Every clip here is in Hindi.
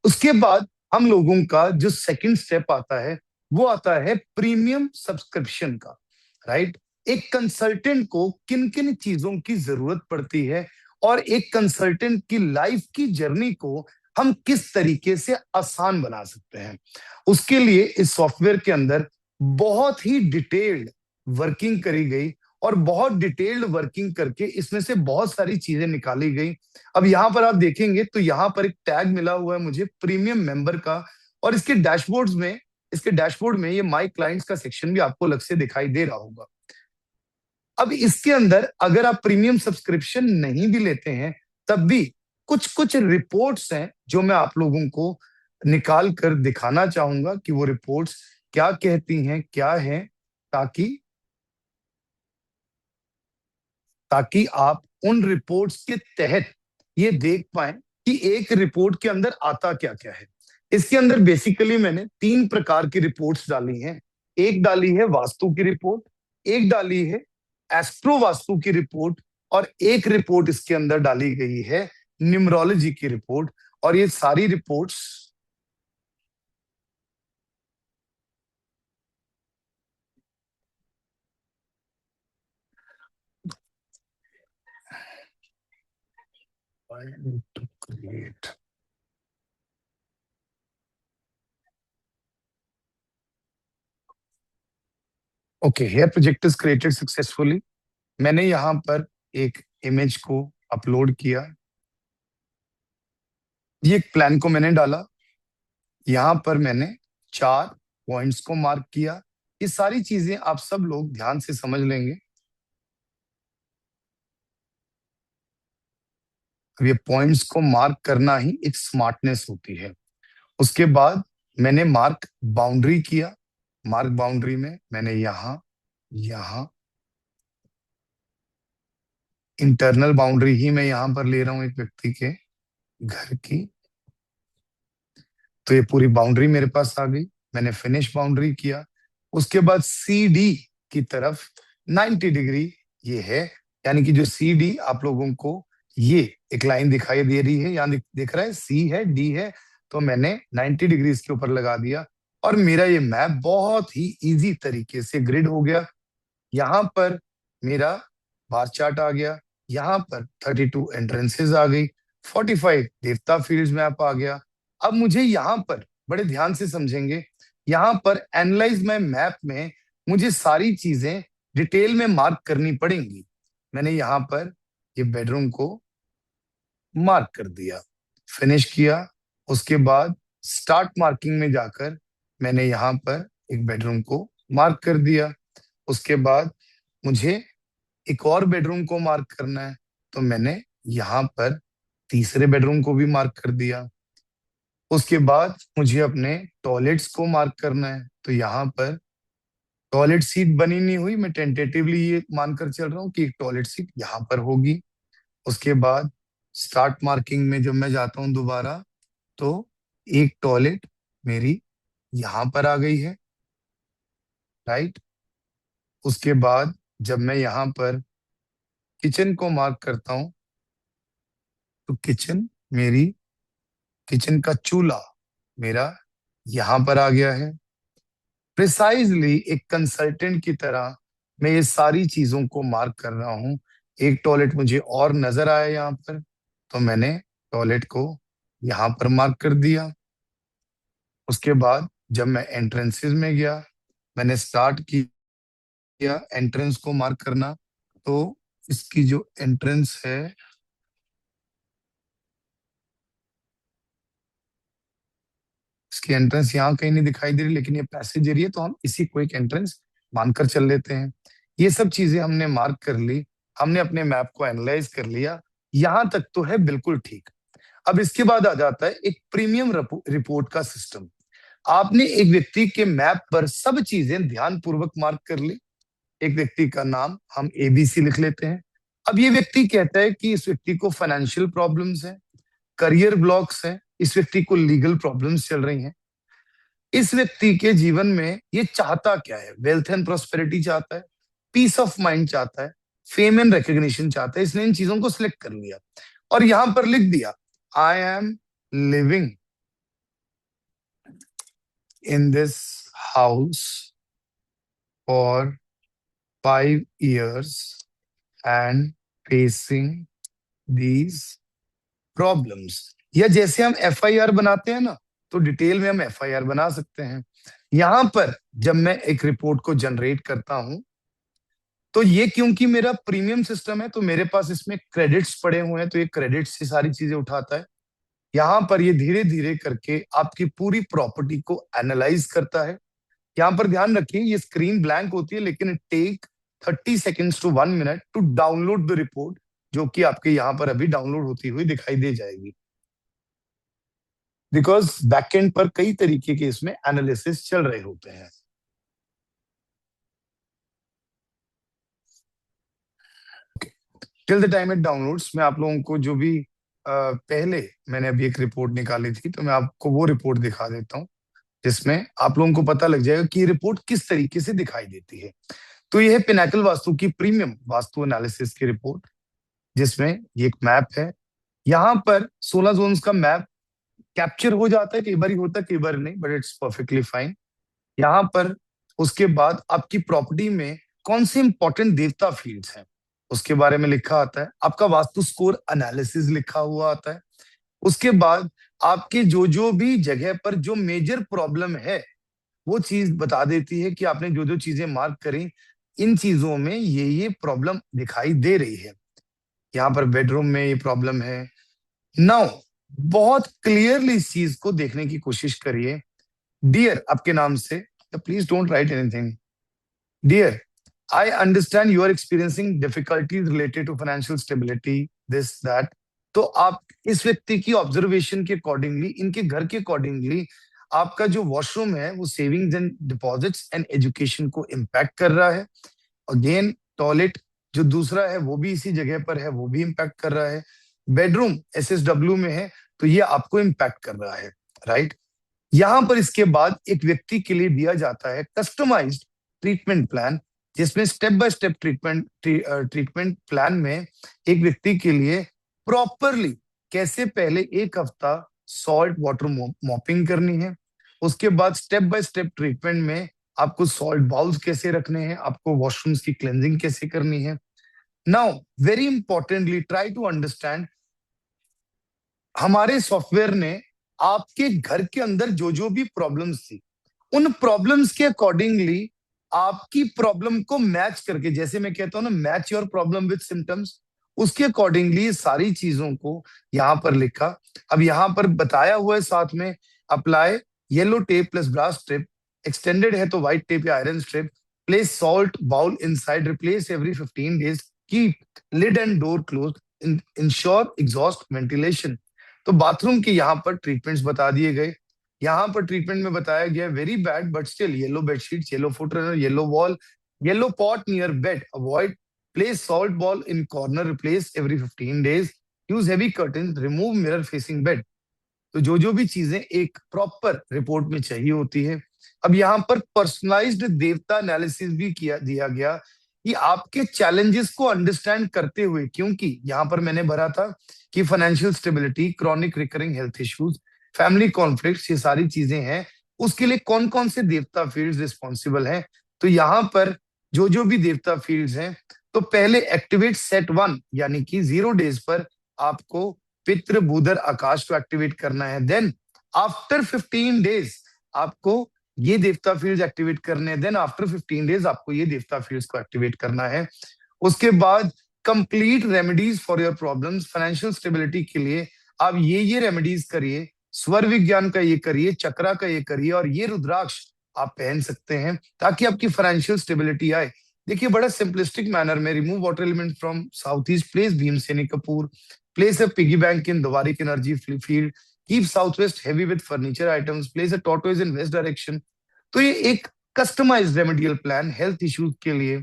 उसके बाद हम लोगों का जो सेकंड स्टेप आता है वो आता है प्रीमियम सब्सक्रिप्शन का, राइट। एक कंसल्टेंट को किन किन चीजों की जरूरत पड़ती है और एक कंसल्टेंट की लाइफ की जर्नी को हम किस तरीके से आसान बना सकते हैं, उसके लिए इस सॉफ्टवेयर के अंदर बहुत ही डिटेल्ड वर्किंग करी गई और बहुत डिटेल्ड वर्किंग करके इसमें से बहुत सारी चीजें निकाली गई। अब यहाँ पर आप देखेंगे तो यहाँ पर एक टैग मिला हुआ है मुझे प्रीमियम मेंबर का, और इसके डैशबोर्ड में ये माय क्लाइंट्स का सेक्शन भी आपको अलग से दिखाई दे रहा होगा। अब इसके अंदर अगर आप प्रीमियम सब्सक्रिप्शन नहीं भी लेते हैं तब भी कुछ कुछ रिपोर्ट्स हैं जो मैं आप लोगों को निकाल कर दिखाना चाहूंगा कि वो रिपोर्ट्स क्या कहती हैं, क्या है, ताकि ताकि आप उन रिपोर्ट्स के तहत ये देख पाए कि एक रिपोर्ट के अंदर आता क्या क्या है। इसके अंदर बेसिकली मैंने 3 प्रकार की रिपोर्ट्स डाली हैं। एक डाली है वास्तु की रिपोर्ट, एक डाली है एस्ट्रो वास्तु की रिपोर्ट, और एक रिपोर्ट इसके अंदर डाली गई है न्यूमरोलॉजी की रिपोर्ट। और ये सारी reports okay, here project is created successfully. मैंने यहाँ पर एक इमेज को अपलोड किया, ये एक प्लान को मैंने डाला, यहाँ पर मैंने 4 पॉइंट्स को मार्क किया। ये सारी चीजें आप सब लोग ध्यान से समझ लेंगे। अब ये पॉइंट्स को मार्क करना ही एक स्मार्टनेस होती है। उसके बाद मैंने मार्क बाउंड्री किया। मार्क बाउंड्री में मैंने यहाँ यहाँ इंटरनल बाउंड्री ही मैं यहाँ पर ले रहा हूँ एक व्यक्ति के घर की, तो ये पूरी बाउंड्री मेरे पास आ गई। मैंने फिनिश बाउंड्री किया। उसके बाद सी डी की तरफ 90 डिग्री ये है, यानी कि जो सी डी आप लोगों को ये एक लाइन दिखाई दे रही है, यहाँ दिख रहा है सी है डी है, तो मैंने 90 डिग्री इसके ऊपर लगा दिया और मेरा ये मैप बहुत ही इजी तरीके से ग्रिड हो गया। यहाँ पर मेरा बार चार्ट आ गया, यहाँ पर 32 एंट्रेंसेस आ गई, 45 देवता फील्ड्स मैप आ गया। अब मुझे यहाँ पर बड़े ध्यान से समझेंगे, यहाँ पर एनालाइज माय मैप में मुझे सारी चीजें डिटेल में मार्क करनी पड़ेंगी। मैंने यहाँ पर ये बेडरूम को मार्क कर दिया, फिनिश किया। उसके बाद स्टार्ट मार्किंग में जाकर मैंने यहाँ पर एक बेडरूम को मार्क कर दिया। उसके बाद मुझे एक और बेडरूम को मार्क करना है, तो मैंने यहाँ पर तीसरे बेडरूम को भी मार्क कर दिया। उसके बाद मुझे अपने टॉयलेट्स को मार्क करना है, तो यहाँ पर टॉयलेट सीट बनी नहीं हुई, मैं टेंटेटिवली ये मानकर चल रहा हूँ कि एक टॉयलेट सीट यहाँ पर होगी। उसके बाद स्टार्ट मार्किंग में जब मैं जाता हूँ दोबारा, तो एक टॉयलेट मेरी यहाँ पर आ गई है, राइट। उसके बाद जब मैं यहाँ पर किचन को मार्क करता हूँ, तो किचन का चूल्हा मेरा यहाँ पर आ गया है। प्रिसाइजली एक कंसल्टेंट की तरह मैं ये सारी चीजों को मार्क कर रहा हूँ। एक टॉयलेट मुझे और नजर आया यहाँ पर, तो मैंने टॉयलेट को यहाँ पर मार्क कर दिया। उसके बाद जब मैं एंट्रेंसेस में गया, मैंने स्टार्ट किया एंट्रेंस को मार्क करना, तो इसकी जो एंट्रेंस है, इसकी एंट्रेंस यहाँ कहीं नहीं दिखाई दे रही, लेकिन ये पैसेज एरिया, तो हम इसी को एक एंट्रेंस मानकर चल लेते हैं। ये सब चीजें हमने मार्क कर ली, हमने अपने मैप को एनालाइज कर लिया, यहां तक तो है बिल्कुल ठीक। अब इसके बाद आ जाता है एक प्रीमियम रिपोर्ट का सिस्टम। आपने एक व्यक्ति के मैप पर सब चीजें ध्यान पूर्वक मार्क कर ली। एक व्यक्ति का नाम हम एबीसी लिख लेते हैं। अब ये व्यक्ति कहता है कि इस व्यक्ति को फाइनेंशियल प्रॉब्लम्स है, करियर ब्लॉक्स है, इस व्यक्ति को लीगल प्रॉब्लम्स चल रही हैं। इस व्यक्ति के जीवन में ये चाहता क्या है, वेल्थ एंड प्रोस्पेरिटी चाहता है, पीस ऑफ माइंड चाहता है, फेम एंड रिकग्निशन चाहता है। इसने इन चीजों को सिलेक्ट कर लिया और यहां पर लिख दिया I am living in this house for 5 years and facing these problems. या जैसे हम एफआईआर बनाते हैं ना, तो डिटेल में हम एफआईआर बना सकते हैं। यहां पर जब मैं एक रिपोर्ट को जनरेट करता हूं, तो ये क्योंकि मेरा प्रीमियम सिस्टम है, तो मेरे पास इसमें क्रेडिट्स पड़े हुए हैं, तो ये क्रेडिट्स से सारी चीजें उठाता है। यहाँ पर ये धीरे धीरे करके आपकी पूरी प्रॉपर्टी को एनालाइज करता है। यहाँ पर ध्यान रखिए, ये स्क्रीन ब्लैंक होती है, लेकिन it take 30 seconds to 1 minute to download the report, जो कि आपके यहाँ पर अभी डाउनलोड होती हुई दिखाई दे जाएगी, बिकॉज बैकएंड पर कई तरीके के इसमें एनालिसिस चल रहे होते हैं। Till the time it downloads, मैं आप लोगों को जो भी पहले मैंने अभी एक रिपोर्ट निकाली थी, तो मैं आपको वो रिपोर्ट दिखा देता हूँ, जिसमें आप लोगों को पता लग जाएगा कि ये रिपोर्ट किस तरीके से दिखाई देती है। तो ये है पिनाकल वास्तु की प्रीमियम वास्तु एनालिसिस की रिपोर्ट, जिसमें ये एक मैप है। यहाँ पर 16 जोन्स का मैप कैप्चर हो जाता है, कई बार होता है, कई बार नहीं, बट इट्स परफेक्टली फाइन। यहाँ पर उसके बाद आपकी प्रॉपर्टी में कौन से इंपॉर्टेंट देवता फील्ड्स हैं, उसके बारे में लिखा आता है। आपका वास्तु स्कोर एनालिसिस लिखा हुआ आता है। उसके बाद आपके जो जो भी जगह पर जो मेजर प्रॉब्लम है, वो चीज बता देती है कि आपने जो जो चीजें मार्क करी, इन चीजों में ये प्रॉब्लम दिखाई दे रही है। यहाँ पर बेडरूम में ये प्रॉब्लम है। नाउ बहुत क्लियरली इस चीज को देखने की कोशिश करिए। डियर आपके नाम से, please don't write anything. Dear, I understand you are experiencing difficulties related to financial stability, this, that. तो आप इस व्यक्ति की ऑब्जर्वेशन के अकॉर्डिंगली, इनके घर के अकॉर्डिंगली, आपका जो वॉशरूम है वो savings and deposits and education को इम्पैक्ट कर रहा है। अगेन टॉयलेट जो दूसरा है वो भी इसी जगह पर है, वो भी इम्पैक्ट कर रहा है। बेडरूम एसएसडब्ल्यू में है, तो ये आपको इम्पैक्ट कर रहा है, राइट। यहां पर इसके बाद एक व्यक्ति के लिए दिया जाता है कस्टमाइज्ड ट्रीटमेंट प्लान, जिसमें step by step treatment plan में एक व्यक्ति के लिए प्रॉपरली कैसे पहले 1 हफ्ता सॉल्ट वाटर मॉपिंग करनी है, उसके बाद स्टेप बाय स्टेप ट्रीटमेंट में आपको सॉल्ट बाउल्स कैसे रखने हैं, आपको वॉशरूम्स की क्लेंजिंग कैसे करनी है। Now very importantly try to understand, हमारे सॉफ्टवेयर ने आपके घर के अंदर जो जो भी प्रॉब्लम्स थी, उन प्रॉब्लम्स के अकॉर्डिंगली आपकी प्रॉब्लम को मैच करके, जैसे मैं कहता हूं ना, match your problem with symptoms, उसके अकॉर्डिंगली सारी चीजों को यहां पर लिखा। अब यहां पर बताया हुआ है साथ में, apply yellow tape plus brass strip, extended है तो व्हाइट टेप या iron strip, place salt bowl inside, replace every 15 days, keep lid and door close, ensure exhaust ventilation. तो बाथरूम के यहाँ पर ट्रीटमेंट्स बता दिए गए। यहाँ पर ट्रीटमेंट में बताया गया very bad but still yellow bedsheets, yellow foot runner, yellow wall, yellow pot near bed, avoid, place salt ball in corner, replace every 15 days, use heavy curtain, remove mirror facing bed. तो जो जो भी चीजें एक प्रॉपर रिपोर्ट में चाहिए होती है। अब यहाँ पर पर्सनलाइज्ड देवता एनालिसिस भी किया दिया गया कि आपके चैलेंजेस को अंडरस्टैंड करते हुए, क्योंकि यहाँ पर मैंने भरा था कि financial stability, chronic recurring health issues, family conflicts, ये सारी चीजें हैं, उसके लिए कौन कौन से देवता फील्ड्स रिस्पॉन्सिबल हैं। तो यहाँ पर जो जो भी देवता फील्ड्स हैं, तो पहले एक्टिवेट सेट 1 यानी कि 0 डेज पर आपको पितृ भूधर आकाश को एक्टिवेट करना है। देन आफ्टर 15 डेज आपको ये देवता फील्ड्स एक्टिवेट करने हैं। देन आफ्टर 15 डेज आपको ये देवता फील्ड्स को एक्टिवेट करना है। उसके बाद complete remedies for your problems, financial stability के लिए आप ये रेमेडीज करिए, स्वर विज्ञान का ये करिए, चक्रा का ये करिए, और ये रुद्राक्ष आप पहन सकते हैं ताकि आपकी फाइनेंशियल स्टेबिलिटी आए। देखिए बड़ा सिंपलिस्टिक मैनर में, remove water element from south east, place Bhimseni Kapoor, place a piggy bank in Dwarik energy field, keep southwest heavy with furniture items, place a tortoise in west direction। तो ये एक customized remedial plan health issues के लिए,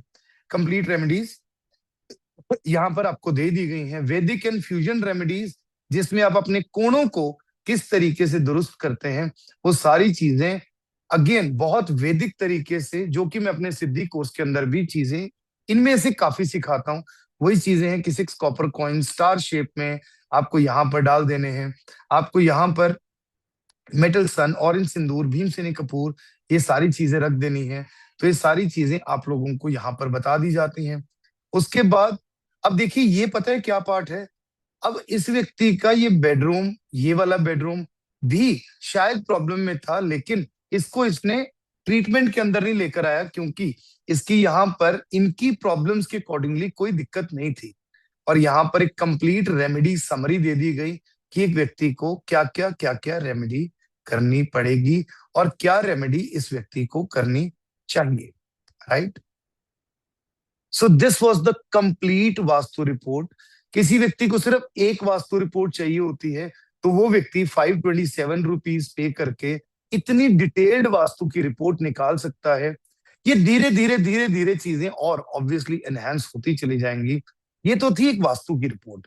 कंप्लीट रेमेडीज यहाँ पर आपको दे दी गई हैं। वैदिक एंड फ्यूजन रेमेडीज, जिसमें आप अपने कोणों को किस तरीके से दुरुस्त करते हैं, वो सारी चीजें अगेन बहुत वैदिक तरीके से, जो कि मैं अपने सिद्धि कोर्स के अंदर भी चीजें इनमें से काफी सिखाता हूँ, वही चीजें हैं कि 6 कॉपर कॉइन स्टार शेप में आपको यहाँ पर डाल देने हैं। आपको यहाँ पर मेटल सन, ऑरेंज सिंदूर, भीमसेनी कपूर, ये सारी चीजें रख देनी है। तो ये सारी चीजें आप लोगों को यहाँ पर बता दी जाती हैं। उसके बाद अब देखिए ये पता है क्या पार्ट है। अब इस व्यक्ति का ये बेडरूम, ये वाला बेडरूम भी शायद प्रॉब्लम में था, लेकिन इसको इसने ट्रीटमेंट के अंदर नहीं लेकर आया, क्योंकि इसकी यहाँ पर इनकी प्रॉब्लम्स के अकॉर्डिंगली कोई दिक्कत नहीं थी। और यहाँ पर एक कंप्लीट रेमेडी समरी दे दी गई कि एक व्यक्ति को क्या क्या रेमेडी करनी पड़ेगी और क्या रेमेडी इस व्यक्ति को करनी चाहिए, right. So this was the complete vastu report. किसी व्यक्ति को सिर्फ एक वास्तु रिपोर्ट चाहिए होती है, तो वो व्यक्ति 527 रुपीज पे करके इतनी डिटेल्ड वास्तु की रिपोर्ट निकाल सकता है। ये धीरे धीरे चीजें और ऑब्वियसली एनहांस होती चली जाएंगी। ये तो थी एक वास्तु की रिपोर्ट।